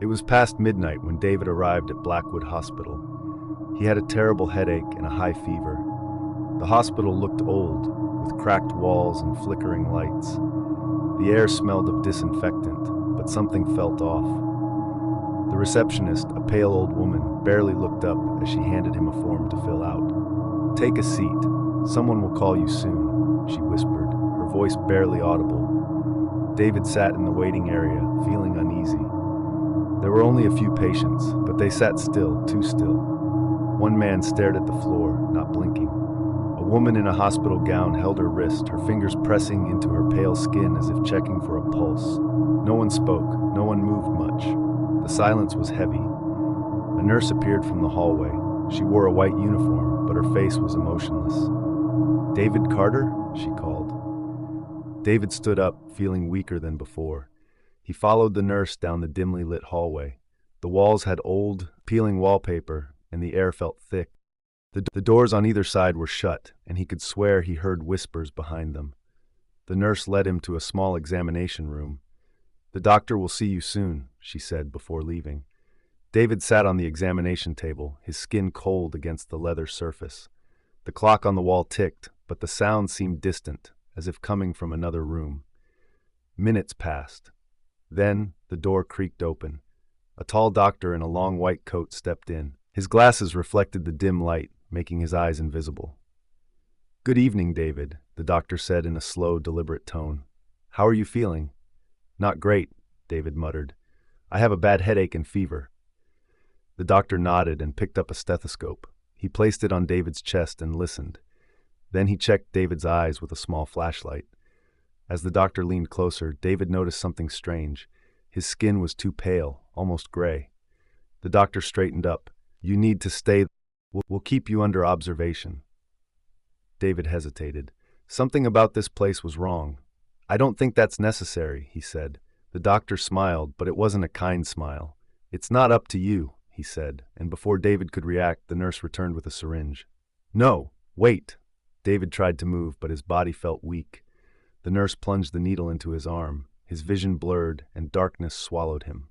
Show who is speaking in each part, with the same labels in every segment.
Speaker 1: It was past midnight when David arrived at Blackwood Hospital. He had a terrible headache and a high fever. The hospital looked old, with cracked walls and flickering lights. The air smelled of disinfectant, but something felt off. The receptionist, a pale old woman, barely looked up as she handed him a form to fill out. "Take a seat. Someone will call you soon," she whispered, her voice barely audible. David sat in the waiting area, feeling uneasy. There were only a few patients, but they sat still, too still. One man stared at the floor, not blinking. A woman in a hospital gown held her wrist, her fingers pressing into her pale skin as if checking for a pulse. No one spoke, no one moved much. The silence was heavy. A nurse appeared from the hallway. She wore a white uniform, but her face was emotionless. "David Carter?" she called. David stood up, feeling weaker than before. He followed the nurse down the dimly lit hallway. The walls had old, peeling wallpaper, and the air felt thick. The doors on either side were shut, and he could swear he heard whispers behind them. The nurse led him to a small examination room. "The doctor will see you soon," she said before leaving. David sat on the examination table, his skin cold against the leather surface. The clock on the wall ticked, but the sound seemed distant, as if coming from another room. Minutes passed. Then the door creaked open. A tall doctor in a long white coat stepped in. His glasses reflected the dim light, making his eyes invisible. "Good evening, David," the doctor said in a slow, deliberate tone. "How are you feeling?" "Not great," David muttered. "I have a bad headache and fever." The doctor nodded and picked up a stethoscope. He placed it on David's chest and listened. Then he checked David's eyes with a small flashlight. As the doctor leaned closer, David noticed something strange. His skin was too pale, almost gray. The doctor straightened up. "You need to stay. We'll keep you under observation." David hesitated. Something about this place was wrong. "I don't think that's necessary," he said. The doctor smiled, but it wasn't a kind smile. "It's not up to you," he said, and before David could react, the nurse returned with a syringe. "No, wait." David tried to move, but his body felt weak. The nurse plunged the needle into his arm. His vision blurred, and darkness swallowed him.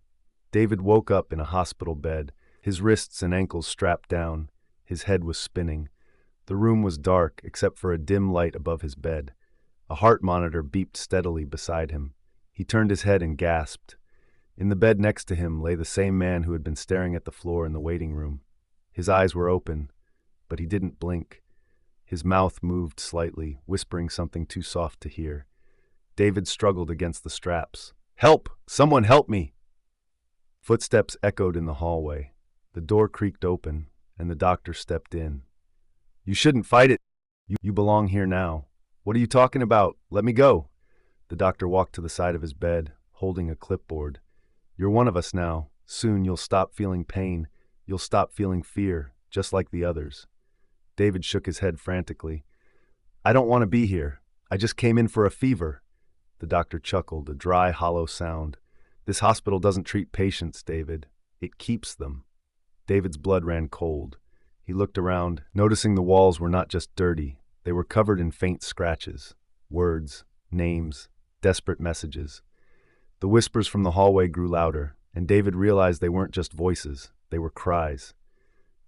Speaker 1: David woke up in a hospital bed, his wrists and ankles strapped down. His head was spinning. The room was dark, except for a dim light above his bed. A heart monitor beeped steadily beside him. He turned his head and gasped. In the bed next to him lay the same man who had been staring at the floor in the waiting room. His eyes were open, but he didn't blink. His mouth moved slightly, whispering something too soft to hear. David struggled against the straps. "Help! Someone help me!" Footsteps echoed in the hallway. The door creaked open, and the doctor stepped in. "You shouldn't fight it. You belong here now." "What are you talking about? Let me go." The doctor walked to the side of his bed, holding a clipboard. "You're one of us now. Soon you'll stop feeling pain. You'll stop feeling fear, just like the others." David shook his head frantically. "I don't want to be here. I just came in for a fever." The doctor chuckled, a dry, hollow sound. "This hospital doesn't treat patients, David. It keeps them." David's blood ran cold. He looked around, noticing the walls were not just dirty. They were covered in faint scratches. Words, names, desperate messages. The whispers from the hallway grew louder, and David realized they weren't just voices. They were cries.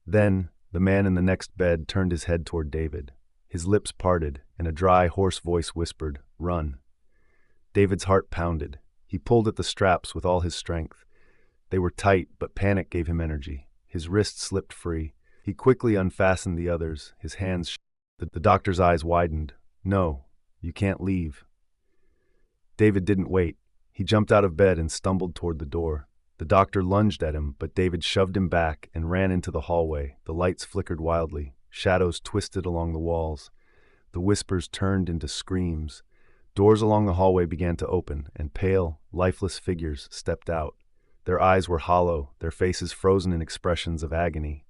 Speaker 1: Then, the man in the next bed turned his head toward David. His lips parted, and a dry, hoarse voice whispered, "Run." David's heart pounded. He pulled at the straps with all his strength. They were tight, but panic gave him energy. His wrists slipped free. He quickly unfastened the others, his hands The doctor's eyes widened. "No, you can't leave." David didn't wait. He jumped out of bed and stumbled toward the door. The doctor lunged at him, but David shoved him back and ran into the hallway. The lights flickered wildly. Shadows twisted along the walls. The whispers turned into screams. Doors along the hallway began to open, and pale, lifeless figures stepped out. Their eyes were hollow, their faces frozen in expressions of agony.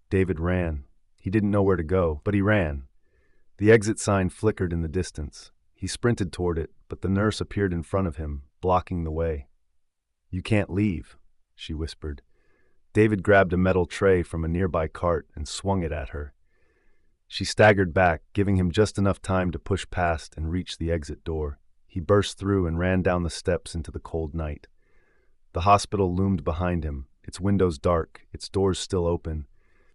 Speaker 1: David ran. He didn't know where to go, but he ran. The exit sign flickered in the distance. He sprinted toward it, but the nurse appeared in front of him, blocking the way. "You can't leave," she whispered. David grabbed a metal tray from a nearby cart and swung it at her. She staggered back, giving him just enough time to push past and reach the exit door. He burst through and ran down the steps into the cold night. The hospital loomed behind him, its windows dark, its doors still open,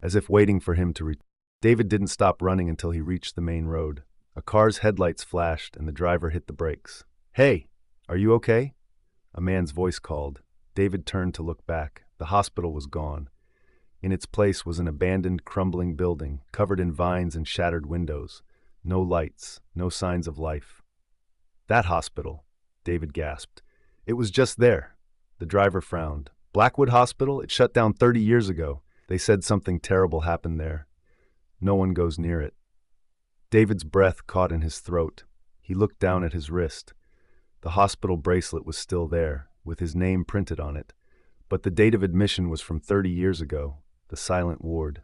Speaker 1: as if waiting for him to return. David didn't stop running until he reached the main road. A car's headlights flashed and the driver hit the brakes. "Hey, are you okay?" A man's voice called. David turned to look back. The hospital was gone. In its place was an abandoned, crumbling building, covered in vines and shattered windows. No lights, no signs of life. "That hospital," David gasped. "It was just there." The driver frowned. "Blackwood Hospital? It shut down 30 years ago. They said something terrible happened there. No one goes near it." David's breath caught in his throat. He looked down at his wrist. The hospital bracelet was still there, with his name printed on it, but the date of admission was from 30 years ago, the silent ward.